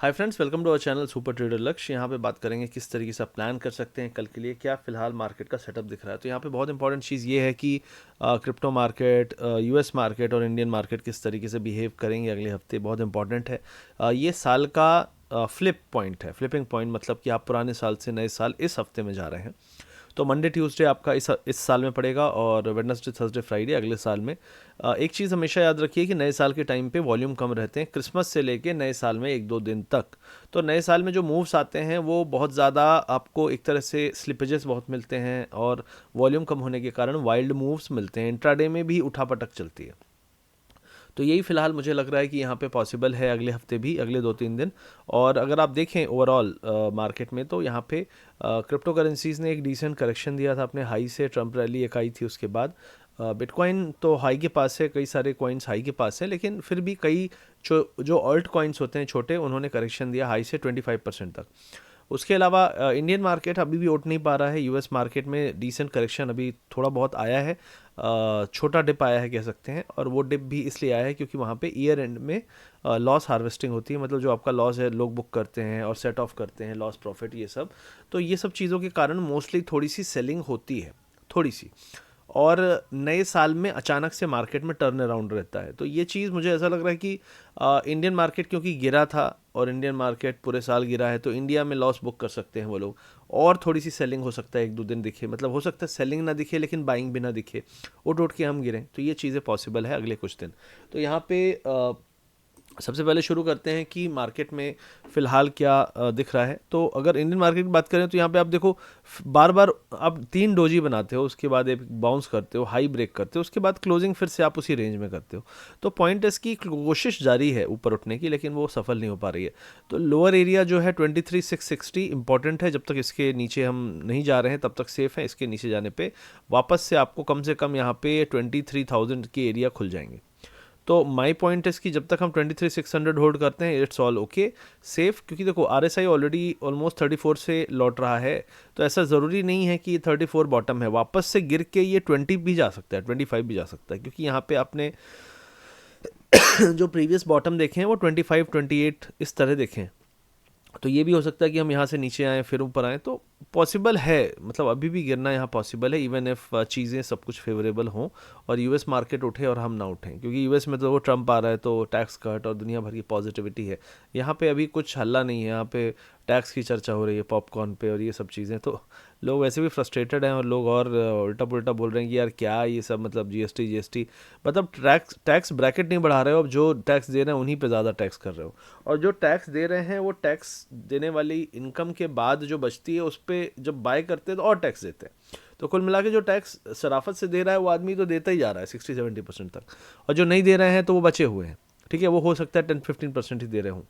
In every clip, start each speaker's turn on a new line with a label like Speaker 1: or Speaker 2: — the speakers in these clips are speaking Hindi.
Speaker 1: Hi friends, welcome to our channel super trader Lakshya. यहाँ पे बात करेंगे किस तरीके से आप प्लान कर सकते हैं कल के लिए, क्या फिलहाल मार्केट का सेटअप दिख रहा है। तो यहाँ पे बहुत इंपॉर्टेंट चीज़ ये है कि क्रिप्टो मार्केट, यूएस मार्केट और इंडियन मार्केट किस तरीके से बिहेव करेंगे अगले हफ्ते, बहुत इंपॉर्टेंट है। ये साल का फ्लिप पॉइंट है, फ्लिपिंग पॉइंट मतलब कि आप पुराने साल से नए साल इस हफ्ते में जा रहे हैं। तो मंडे ट्यूसडे आपका इस साल में पड़ेगा और वेडनेसडे थर्सडे फ्राइडे अगले साल में। एक चीज़ हमेशा याद रखिए कि नए साल के टाइम पे वॉल्यूम कम रहते हैं, क्रिसमस से लेके नए साल में एक दो दिन तक। तो नए साल में जो मूव्स आते हैं वो बहुत ज़्यादा आपको एक तरह से स्लिपेजेस बहुत मिलते हैं और वॉल्यूम कम होने के कारण वाइल्ड मूव्स मिलते हैं। इंट्राडे में भी उठापटक चलती है। तो यही फ़िलहाल मुझे लग रहा है कि यहाँ पे पॉसिबल है अगले हफ्ते भी, अगले 2-3 दिन। और अगर आप देखें ओवरऑल मार्केट में, तो यहाँ पे क्रिप्टो करेंसीज़ ने एक डिसेंट करेक्शन दिया था अपने हाई से। ट्रंप रैली एक आई थी, उसके बाद बिटकॉइन तो हाई के पास है, कई सारे कॉइन्स हाई के पास हैं, लेकिन फिर भी कई जो ऑल्ट कॉइन्स होते हैं छोटे, उन्होंने करेक्शन दिया हाई से 25% तक। उसके अलावा इंडियन मार्केट अभी भी उठ नहीं पा रहा है। यूएस मार्केट में डिसेंट करेक्शन अभी थोड़ा बहुत आया है, छोटा डिप आया है कह सकते हैं। और वो डिप भी इसलिए आया है क्योंकि वहाँ पे ईयर एंड में लॉस हार्वेस्टिंग होती है, मतलब जो आपका लॉस है लोग बुक करते हैं और सेट ऑफ करते हैं, लॉस प्रॉफिट ये सब। तो ये सब चीज़ों के कारण मोस्टली थोड़ी सी सेलिंग होती है, थोड़ी सी। और नए साल में अचानक से मार्केट में टर्न अराउंड रहता है। तो ये चीज़ मुझे ऐसा लग रहा है कि इंडियन मार्केट क्योंकि गिरा था और इंडियन मार्केट पूरे साल गिरा है, तो इंडिया में लॉस बुक कर सकते हैं वो लोग। और थोड़ी सी सेलिंग हो सकता है, एक दो दिन दिखे, मतलब हो सकता है सेलिंग ना दिखे लेकिन बाइंग भी ना दिखे, उठ उठ के हम गिरें। तो ये चीज़ें पॉसिबल है अगले कुछ दिन। तो यहाँ पे सबसे पहले शुरू करते हैं कि मार्केट में फ़िलहाल क्या दिख रहा है। तो अगर इंडियन मार्केट की बात करें तो यहाँ पे आप देखो, बार बार आप 3 डोजी बनाते हो, उसके बाद एक बाउंस करते हो, हाई ब्रेक करते हो, उसके बाद क्लोजिंग फिर से आप उसी रेंज में करते हो। तो पॉइंट इसकी कोशिश जारी है ऊपर उठने की, लेकिन वो सफल नहीं हो पा रही है। तो लोअर एरिया जो है 23,660 इंपॉर्टेंट है। जब तक इसके नीचे हम नहीं जा रहे हैं तब तक सेफ है। इसके नीचे जाने पे वापस से आपको कम से कम यहाँ पे 23,000 के एरिया खुल जाएंगे। तो माई पॉइंट है कि जब तक हम 23,600 होल्ड करते हैं, इट्स ऑल ओके, सेफ। क्योंकि देखो आरएसआई ऑलरेडी ऑलमोस्ट 34 से लौट रहा है। तो ऐसा ज़रूरी नहीं है कि ये 34 बॉटम है, वापस से गिर के ये 20 भी जा सकता है, 25 भी जा सकता है। क्योंकि यहाँ पे आपने जो प्रीवियस बॉटम देखे हैं वो 25 28 इस तरह देखे हैं। तो ये भी हो सकता है कि हम यहाँ से नीचे आएँ फिर ऊपर आएँ, तो पॉसिबल है। मतलब अभी भी गिरना यहाँ पॉसिबल है, इवन इफ चीज़ें सब कुछ फेवरेबल हों और यूएस मार्केट उठे और हम ना उठें। क्योंकि यूएस में तो वो ट्रंप आ रहा है, तो टैक्स कट और दुनिया भर की पॉजिटिविटी है। यहाँ पे अभी कुछ हल्ला नहीं है, यहाँ पे टैक्स की चर्चा हो रही है पॉपकॉर्न पे और ये सब चीज़ें। तो लोग वैसे भी फ्रस्ट्रेटेड हैं और लोग और उल्टा पुल्टा बोल रहे हैं कि यार क्या ये सब, मतलब जीएसटी जीएसटी, मतलब टैक्स ब्रैकेट नहीं बढ़ा रहे हो, अब जो टैक्स दे रहे हैं उन्हीं पे ज़्यादा टैक्स कर रहे हो। और जो टैक्स दे रहे हैं वो टैक्स देने वाली इनकम के बाद जो बचती है उस पर जब बाय करते हैं तो और टैक्स देते हैं। तो कुल मिला के जो टैक्स शराफत से दे रहा है वो आदमी तो देता ही जा रहा है 60-70% तक, और जो नहीं दे रहे हैं तो वो बचे हुए हैं। ठीक है, वो हो सकता है 10-15% ही दे रहे हों।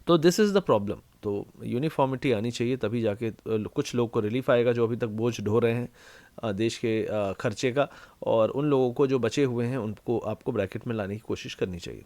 Speaker 1: तो दिस इज़ द प्रॉब्लम। तो यूनिफॉर्मिटी आनी चाहिए, तभी जाके कुछ लोग को रिलीफ आएगा जो अभी तक बोझ ढो रहे हैं देश के खर्चे का। और उन लोगों को जो बचे हुए हैं उनको आपको ब्रैकेट में लाने की कोशिश करनी चाहिए।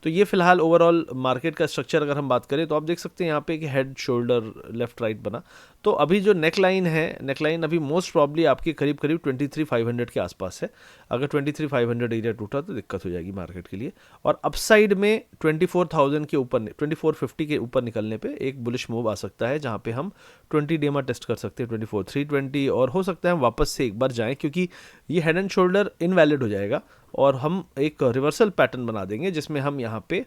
Speaker 1: तो ये फिलहाल ओवरऑल मार्केट का स्ट्रक्चर अगर हम बात करें तो आप देख सकते हैं यहाँ पे कि हेड शोल्डर लेफ्ट राइट बना। तो अभी जो नेक लाइन है, नेक लाइन अभी मोस्ट प्रॉब्ली आपकी करीब करीब 23,500 के आसपास है। अगर 23,500 एरिया टूटा तो दिक्कत हो जाएगी मार्केट के लिए। और अपसाइड में 24,000 के ऊपर, 2450 के ऊपर निकलने पे एक बुलिश मूव आ सकता है, जहाँ पे हम 20 डेमा टेस्ट कर सकते हैं 24,320। और हो सकता है हम वापस से एक बार जाएं, क्योंकि ये हेड एंड शोल्डर इनवैलिड हो जाएगा और हम एक रिवर्सल पैटर्न बना देंगे जिसमें हम यहाँ पे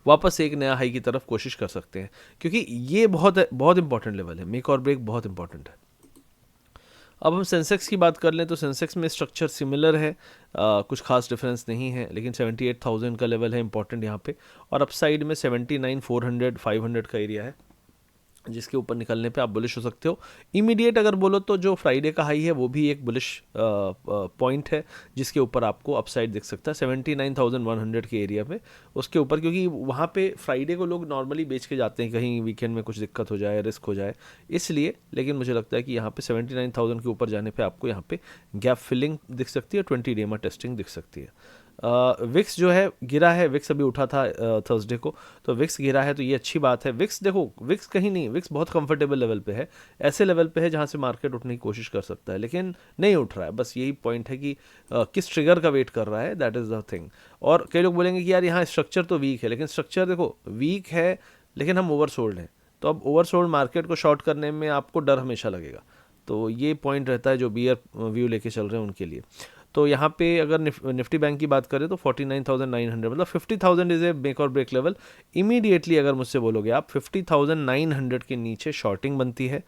Speaker 1: वापस एक नया हाई की तरफ कोशिश कर सकते हैं। क्योंकि ये बहुत बहुत इंपॉर्टेंट लेवल है, मेक और ब्रेक बहुत इंपॉर्टेंट है। अब हम सेंसेक्स की बात कर लें तो सेंसेक्स में स्ट्रक्चर सिमिलर है, कुछ खास डिफरेंस नहीं है, लेकिन 78,000 का लेवल है इंपॉर्टेंट यहाँ पे। और अपसाइड में 79,400 500 का एरिया है जिसके ऊपर निकलने पे आप बुलिश हो सकते हो। इमीडिएट अगर बोलो तो जो फ्राइडे का हाई है वो भी एक बुलिश पॉइंट है, जिसके ऊपर आपको अपसाइड दिख सकता है 79,100 के एरिया पे, उसके ऊपर। क्योंकि वहाँ पे फ्राइडे को लोग नॉर्मली बेच के जाते हैं, कहीं वीकेंड में कुछ दिक्कत हो जाए, रिस्क हो जाए, इसलिए। लेकिन मुझे लगता है कि यहाँ पे 79,000 के ऊपर जाने पर आपको यहाँ पे गैप फिलिंग दिख सकती है, 20 डेमा टेस्टिंग दिख सकती है। विक्स जो है गिरा है, विक्स अभी उठा था थर्सडे को, तो विक्स गिरा है तो ये अच्छी बात है। विक्स देखो, विक्स कहीं नहीं, विक्स बहुत कंफर्टेबल लेवल पे है, ऐसे लेवल पे है जहाँ से मार्केट उठने की कोशिश कर सकता है, लेकिन नहीं उठ रहा है। बस यही पॉइंट है कि किस ट्रिगर का वेट कर रहा है, दैट इज़ द थिंग। और कई लोग बोलेंगे कि यार यहाँ स्ट्रक्चर तो वीक है, लेकिन स्ट्रक्चर देखो वीक है, लेकिन हम ओवरसोल्ड हैं, तो अब ओवरसोल्ड मार्केट को शॉर्ट करने में आपको डर हमेशा लगेगा। तो ये पॉइंट रहता है जो बियर व्यू लेके चल रहे हैं उनके लिए। तो यहाँ पे अगर निफ्टी बैंक की बात करें तो 49,900, मतलब 50,000 इज़ ए मेक और ब्रेक लेवल। इमीडिएटली अगर मुझसे बोलोगे आप 50,900 के नीचे शॉर्टिंग बनती है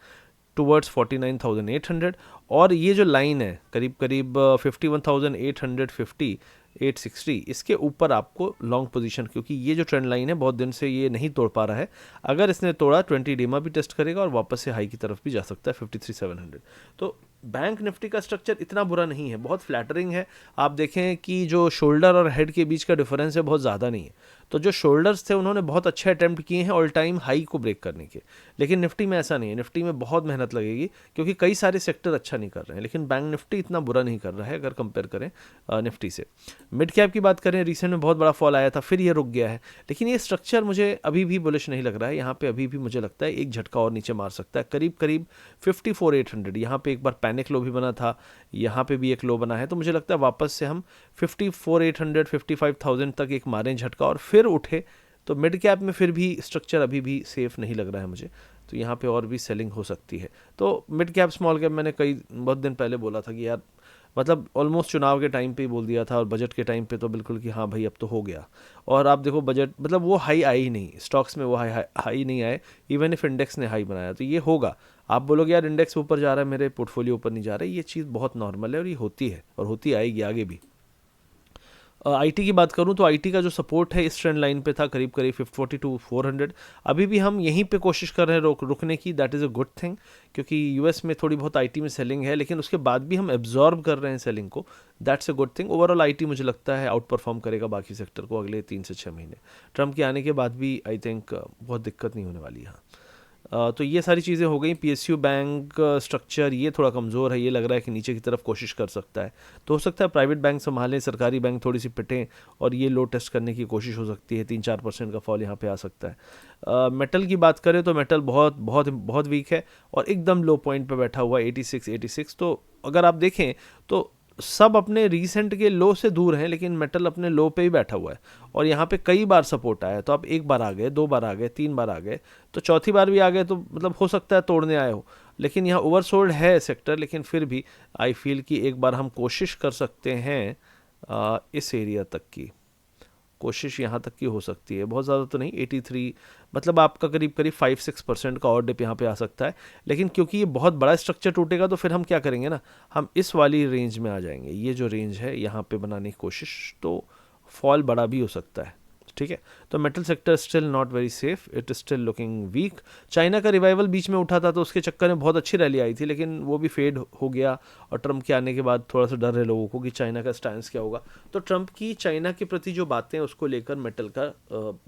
Speaker 1: टुवर्ड्स 49,800, और ये जो लाइन है करीब करीब 51,850 860, इसके ऊपर आपको लॉन्ग पोजीशन, क्योंकि ये जो ट्रेंड लाइन है बहुत दिन से ये नहीं तोड़ पा रहा है। अगर इसने तोड़ा 20 डीमा भी टेस्ट करेगा और वापस से हाई की तरफ भी जा सकता है 53,700। तो बैंक निफ्टी का स्ट्रक्चर इतना बुरा नहीं है, बहुत फ्लैटरिंग है। आप देखें कि जो शोल्डर और हेड के बीच का डिफरेंस है बहुत ज़्यादा नहीं है, तो जो शोल्डर्स थे उन्होंने बहुत अच्छे अटैम्प्ट किए हैं ऑल टाइम हाई को ब्रेक करने के, लेकिन निफ्टी में ऐसा नहीं है। निफ्टी में बहुत मेहनत लगेगी क्योंकि कई सारे सेक्टर अच्छा नहीं कर रहे हैं, लेकिन बैंक निफ्टी इतना बुरा नहीं कर रहा है अगर कंपेयर करें निफ्टी से। मिड कैप की बात करें, रिसेंट में बहुत बड़ा फॉल आया था, फिर ये रुक गया है, लेकिन ये स्ट्रक्चर मुझे अभी भी बुलिश नहीं लग रहा है। यहाँ पे अभी भी मुझे लगता है एक झटका और नीचे मार सकता है, करीब करीब 54,800। यहाँ पे एक बार पैनिक लो भी बना था, यहाँ पे भी एक लो बना है, तो मुझे लगता है वापस से हम 54,800 55,000 तक एक मारें झटका और फिर उठे, तो मिड कैप में फिर भी स्ट्रक्चर अभी भी सेफ नहीं लग रहा है मुझे, तो यहाँ पे और भी सेलिंग हो सकती है। तो मिड कैप स्मॉल कैप मैंने बहुत दिन पहले बोला था कि यार, मतलब ऑलमोस्ट चुनाव के टाइम पे ही बोल दिया था, और बजट के टाइम पे तो बिल्कुल कि हाँ भाई अब तो हो गया। और आप देखो बजट, मतलब वो हाई आई ही नहीं, स्टॉक्स में वो हाई नहीं आए, इवन इफ इंडेक्स ने हाई बनाया तो ये होगा। आप बोलोगे यार इंडेक्स ऊपर जा रहा है, मेरे पोर्टफोलियो ऊपर नहीं जा रहा है, ये चीज़ बहुत नॉर्मल है और ये होती है और होती आएगी आगे भी। आईटी की बात करूं तो आईटी का जो सपोर्ट है इस ट्रेंड लाइन पे था करीब करीब 42,400। अभी भी हम यहीं पे कोशिश कर रहे हैं रुकने की, that is a good thing, क्योंकि यूएस में थोड़ी बहुत आईटी में सेलिंग है, लेकिन उसके बाद भी हम एब्जॉर्ब कर रहे हैं सेलिंग को, that's a good thing. Overall IT मुझे लगता है आउट परफॉर्म करेगा बाकी सेक्टर को अगले 3 से 6 महीने। ट्रम्प के आने के बाद भी आई थिंक बहुत दिक्कत नहीं होने वाली है। तो ये सारी चीज़ें हो गई। पीएसयू बैंक स्ट्रक्चर ये थोड़ा कमज़ोर है, ये लग रहा है कि नीचे की तरफ कोशिश कर सकता है, तो हो सकता है प्राइवेट बैंक संभालें, सरकारी बैंक थोड़ी सी पिटें और ये लो टेस्ट करने की कोशिश हो सकती है। 3-4% का फॉल यहाँ पे आ सकता है। मेटल की बात करें तो मेटल बहुत बहुत बहुत वीक है और एकदम लो पॉइंट पे बैठा हुआ है 86। तो अगर आप देखें तो सब अपने रीसेंट के लो से दूर हैं, लेकिन मेटल अपने लो पे ही बैठा हुआ है और यहाँ पे कई बार सपोर्ट आया। तो आप एक बार आ गए, 2 बार आ गए, 3 बार आ गए, तो चौथी बार भी आ गए तो मतलब हो सकता है तोड़ने आए हो, लेकिन यहाँ ओवरसोल्ड है सेक्टर। लेकिन फिर भी आई फील कि एक बार हम कोशिश कर सकते हैं इस एरिया तक की, कोशिश यहाँ तक की हो सकती है, बहुत ज़्यादा तो नहीं, 83, मतलब आपका करीब करीब 5-6% का और डिप यहाँ पे आ सकता है। लेकिन क्योंकि ये बहुत बड़ा स्ट्रक्चर टूटेगा तो फिर हम क्या करेंगे ना, हम इस वाली रेंज में आ जाएंगे, ये जो रेंज है यहाँ पे बनाने की कोशिश, तो फॉल बड़ा भी हो सकता है। ठीक है, तो metal sector still not very safe, it is still looking weak. China का रिवाइवल बीच में उठा था तो उसके चक्कर में बहुत अच्छी रैली आई थी, लेकिन वो भी फेड हो गया और ट्रम्प के आने के बाद थोड़ा सा डर है लोगों को कि चाइना का स्टैंस क्या होगा। तो ट्रम्प की चाइना के प्रति जो बातें हैं उसको लेकर मेटल का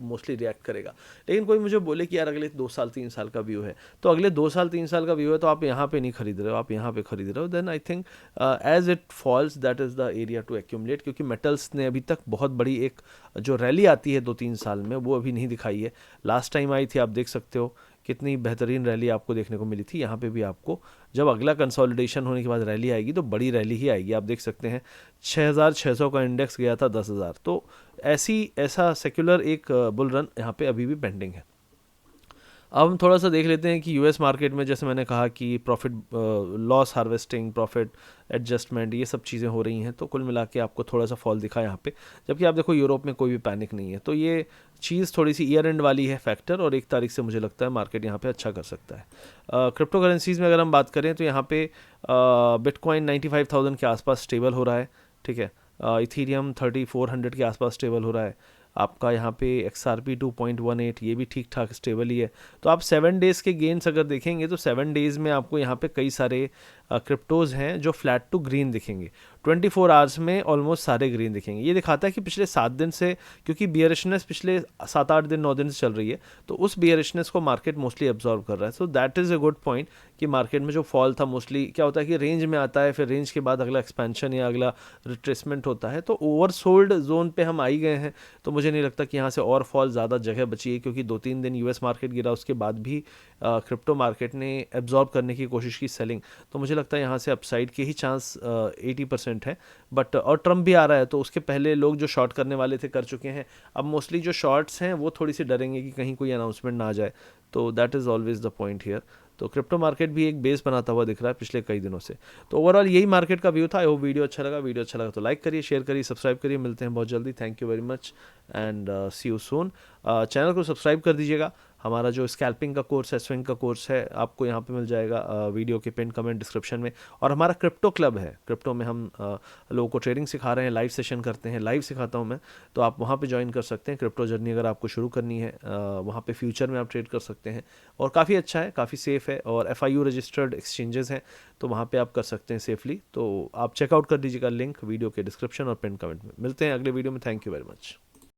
Speaker 1: मोस्टली रिएक्ट करेगा। लेकिन कोई मुझे बोले कि यार अगले 2 साल 3 साल का व्यू है, तो अगले 2 साल 3 साल का व्यू है तो आप यहाँ पे नहीं खरीद रहे हो, आप यहाँ पे खरीद रहे हो, then I think as it falls that is the area to accumulate, क्योंकि मेटल्स ने अभी तक बहुत बड़ी एक जो रैली आती है 2-3 साल में वो अभी नहीं दिखाई है। लास्ट टाइम आई थी, आप देख सकते हो कितनी बेहतरीन रैली आपको देखने को मिली थी। यहाँ पे भी आपको जब अगला कंसोलिडेशन होने के बाद रैली आएगी तो बड़ी रैली ही आएगी। आप देख सकते हैं 6,600 का इंडेक्स गया था 10,000, तो ऐसा सेक्युलर एक बुल रन यहाँ पे अभी भी पेंडिंग है। अब हम थोड़ा सा देख लेते हैं कि यूएस मार्केट में, जैसे मैंने कहा कि profit loss harvesting, profit adjustment, ये सब चीज़ें हो रही हैं, तो कुल मिला के आपको थोड़ा सा फॉल दिखा यहाँ पे। जबकि आप देखो यूरोप में कोई भी पैनिक नहीं है, तो ये चीज़ थोड़ी सी ईयर एंड वाली है फैक्टर, और 1 तारीख से मुझे लगता है मार्केट यहाँ पे अच्छा कर सकता है। क्रिप्टो करेंसीज़ में अगर हम बात करें तो यहाँ पे बिटकॉइन 95,000 के आसपास स्टेबल हो रहा है। ठीक है, इथीरियम 3,400 के आसपास स्टेबल हो रहा है। आपका यहाँ पे XRP 2.18 ये भी ठीक ठाक स्टेबल ही है। तो आप 7 डेज़ के गेंस अगर देखेंगे तो 7 डेज़ में आपको यहाँ पे कई सारे क्रिप्टोज़ हैं जो फ्लैट टू ग्रीन दिखेंगे। 24 आवर्स में ऑलमोस्ट सारे ग्रीन दिखेंगे। ये दिखाता है कि पिछले 7 दिन से, क्योंकि बियरिशनेस पिछले 7-8 दिन 9 दिन से चल रही है, तो उस बियरिशनेस को मार्केट मोस्टली एब्जॉर्व कर रहा है। So that is a good point कि मार्केट में जो फॉल था मोस्टली क्या होता है कि रेंज में आता है, फिर रेंज के बाद अगला एक्सपेंशन या अगला रिट्रेसमेंट होता है, तो ओवरसोल्ड जोन पे हम आई गए हैं। तो मुझे नहीं लगता कि यहाँ से और फॉल ज़्यादा जगह बची है, क्योंकि 2-3 दिन यूएस मार्केट गिरा, उसके बाद भी क्रिप्टो मार्केट ने एब्जॉर्ब करने की कोशिश की सेलिंग। तो मुझे लगता है यहाँ से अपसाइड के ही चांस 80% है। बट और ट्रम्प भी आ रहा है, तो उसके पहले लोग जो शॉर्ट करने वाले थे कर चुके हैं। अब मोस्टली जो शॉर्ट्स हैं वो थोड़ी सी डरेंगे कि कहीं कोई अनाउंसमेंट ना आ जाए। तो that is always the point here. तो क्रिप्टो मार्केट भी एक बेस बनाता हुआ दिख रहा है पिछले कई दिनों से। तो ओवरऑल यही मार्केट का व्यू था। आई होप वीडियो अच्छा लगा। वीडियो अच्छा लगा तो लाइक करिए, शेयर करिए, सब्सक्राइब करिए। मिलते हैं बहुत जल्दी। Thank you very much and see you soon. Channel को सब्सक्राइब कर दीजिएगा। हमारा जो स्कैल्पिंग का कोर्स है, स्विंग का कोर्स है, आपको यहाँ पे मिल जाएगा वीडियो के पिन कमेंट डिस्क्रिप्शन में। और हमारा क्रिप्टो क्लब है, क्रिप्टो में हम लोगों को ट्रेडिंग सिखा रहे हैं, लाइव सेशन करते हैं, लाइव सिखाता हूँ मैं। तो आप वहाँ पे ज्वाइन कर सकते हैं। क्रिप्टो जर्नी अगर आपको शुरू करनी है, वहाँ पे फ्यूचर में आप ट्रेड कर सकते हैं। और काफ़ी अच्छा है, काफ़ी सेफ़ है, और FIU रजिस्टर्ड एक्सचेंजेस हैं, तो वहाँ पे आप कर सकते हैं सेफली। तो आप चेकआउट कर दीजिएगा, लिंक वीडियो के डिस्क्रिप्शन और पिन कमेंट में। मिलते हैं अगले वीडियो में। Thank you very much.